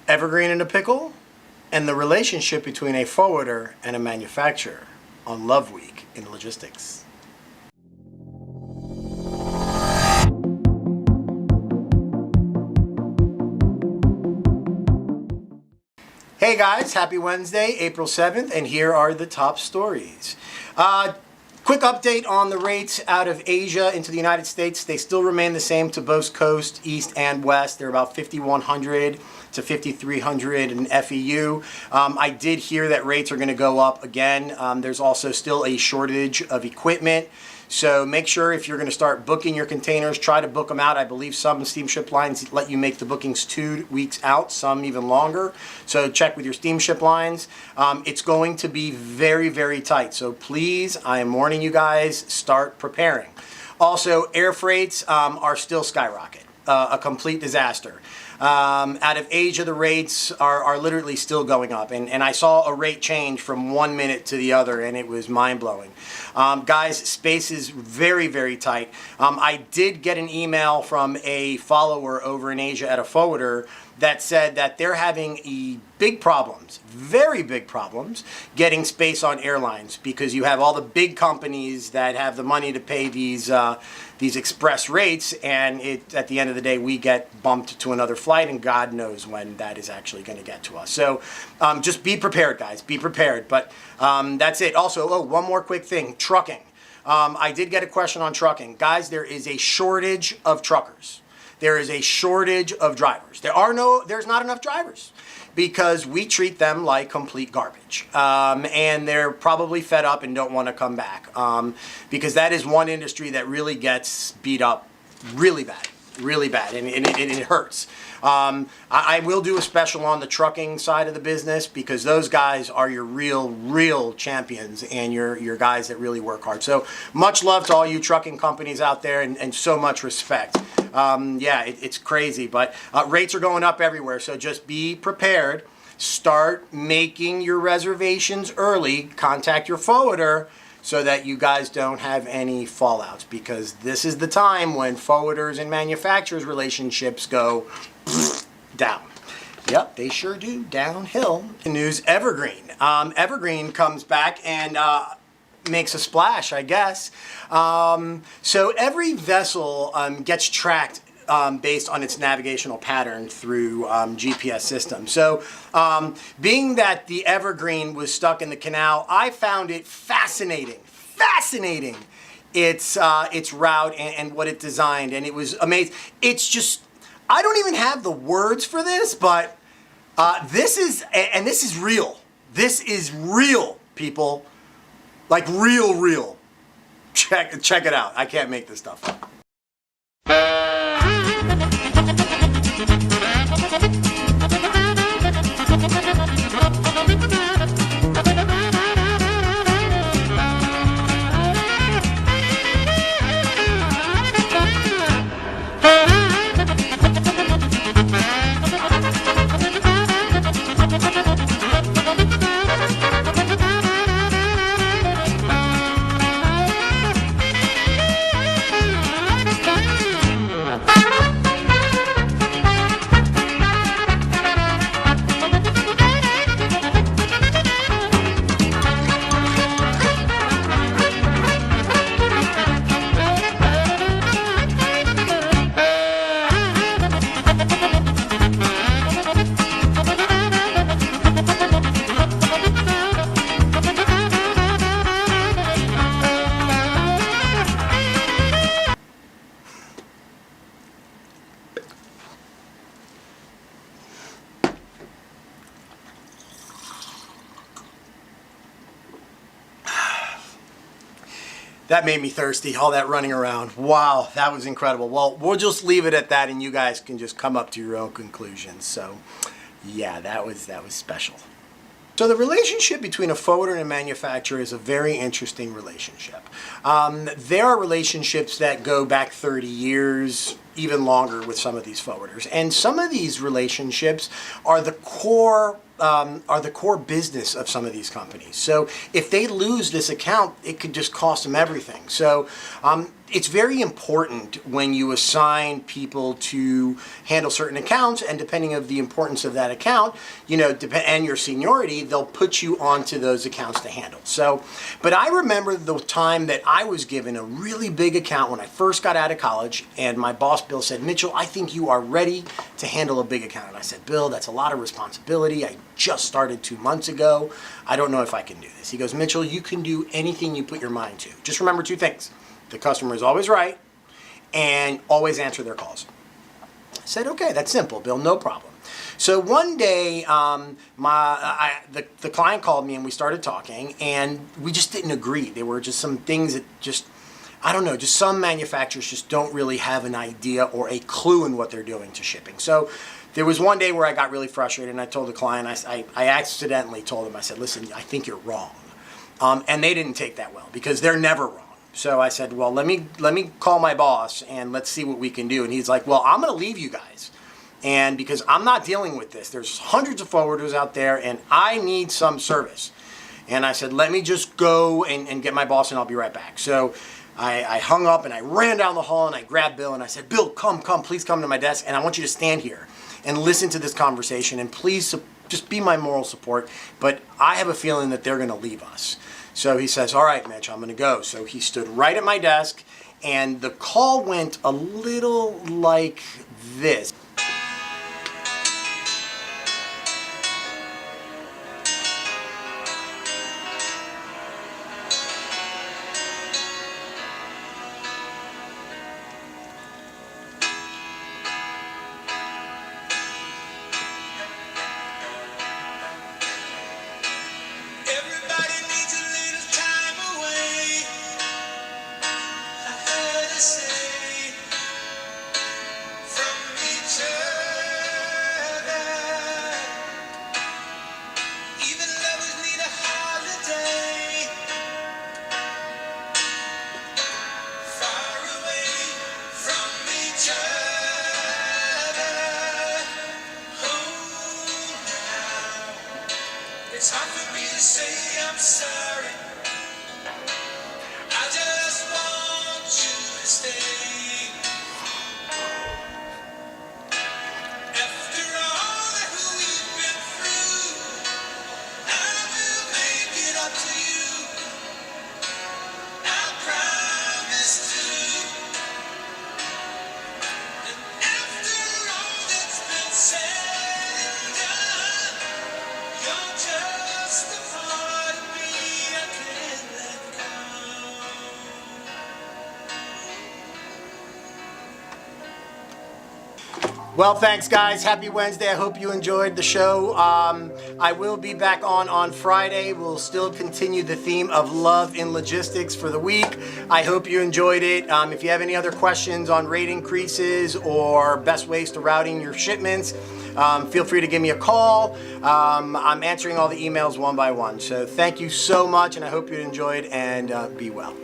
Evergreen and a pickle, and the relationship between a forwarder and a manufacturer on Love Week in Logistics. Hey guys, happy Wednesday, April 7th, and here are the top stories. Quick update on the rates out of Asia into the United States. They still remain the same to both coast, east and west. They're about 5,100 to 5,300 in FEU. I did hear that rates are going to go up again. There's also still a shortage of equipment. So make sure if you're going to start booking your containers, try to book them out. I believe some steamship lines let you make the bookings 2 weeks out, some even longer. So check with your steamship lines. It's going to be very, very tight. So please, I am warning you guys, start preparing. Also, air freights are still skyrocket, a complete disaster. Out of Asia, the rates are literally still going up. And I saw a rate change from 1 minute to the other, and it was mind-blowing. Guys, space is very, very tight. I did get an email from a follower over in Asia at a forwarder that said that they're having big problems, very big problems, getting space on airlines because you have all the big companies that have the money to pay these express rates, and at the end of the day, we get bumped to another flight, and God knows when that is actually going to get to us. So just be prepared, guys. Be prepared. But that's it. Also, one more quick thing, trucking. I did get a question on trucking. Guys, there is a shortage of truckers. There is a shortage of drivers. There's not enough drivers because we treat them like complete garbage. And they're probably fed up and don't want to come back because that is one industry that really gets beat up really bad, and it hurts. I will do a special on the trucking side of the business because those guys are your real champions and your guys that really work hard. So much love to all you trucking companies out there and so much respect. Yeah, it's crazy, but rates are going up everywhere. So just be prepared. Start making your reservations early. Contact your forwarder so that you guys don't have any fallouts, because this is the time when forwarders and manufacturers relationships go down. Yep, they sure do, downhill. News, Evergreen. Evergreen comes back and makes a splash, I guess. So every vessel gets tracked based on its navigational pattern through GPS systems. So being that the Evergreen was stuck in the canal, I found it fascinating its route and what it designed, and it was amazing. It's just, I don't even have the words for this, but this is real. This is real, people. Like real. Check it out. I can't make this stuff up. That made me thirsty, all that running around. Wow, that was incredible. Well, we'll just leave it at that and you guys can just come up to your own conclusions. So, yeah, that was special. So the relationship between a forwarder and a manufacturer is a very interesting relationship. There are relationships that go back 30 years, even longer with some of these forwarders. And some of these relationships are the core are the core business of some of these companies. So if they lose this account, it could just cost them everything. So it's very important when you assign people to handle certain accounts, and depending of the importance of that account, you know, and your seniority, they'll put you onto those accounts to handle. So, but I remember the time that I was given a really big account when I first got out of college, and my boss, Bill, said, Mitchell, I think you are ready to handle a big account. And I said, Bill, that's a lot of responsibility. I just started 2 months ago. I don't know if I can do this. He goes, Mitchell, you can do anything you put your mind to. Just remember 2 things. The customer is always right, and always answer their calls. I said, okay, that's simple, Bill, no problem. So one day, the client called me and we started talking, and we just didn't agree. There were just some things that just, I don't know, just some manufacturers just don't really have an idea or a clue in what they're doing to shipping. So there was one day where I got really frustrated, and I told the client, I accidentally told them, I said, listen, I think you're wrong. And they didn't take that well, because they're never wrong. So I said, well, let me call my boss and let's see what we can do. And he's like, well, I'm going to leave you guys. And because I'm not dealing with this, there's hundreds of forwarders out there and I need some service. And I said, let me just go and get my boss and I'll be right back. So I hung up and I ran down the hall and I grabbed Bill and I said, Bill, come, please come to my desk. And I want you to stand here and listen to this conversation and please just be my moral support. But I have a feeling that they're going to leave us. So he says, all right, Mitch, I'm going to go. So he stood right at my desk, and the call went a little like this. It's hard for me to say I'm sorry. I just want you to stay. After all that we've been through, I will make it up to you. I promise to. And after all that's been said and done, you're just a part of me I can't let go. Well, thanks, guys. Happy Wednesday. I hope you enjoyed the show. I will be back on Friday. We'll still continue the theme of love in logistics for the week. I hope you enjoyed it. If you have any other questions on rate increases or best ways to routing your shipments, feel free to give me a call. I'm answering all the emails one by one. So thank you so much, and I hope you enjoyed, and be well.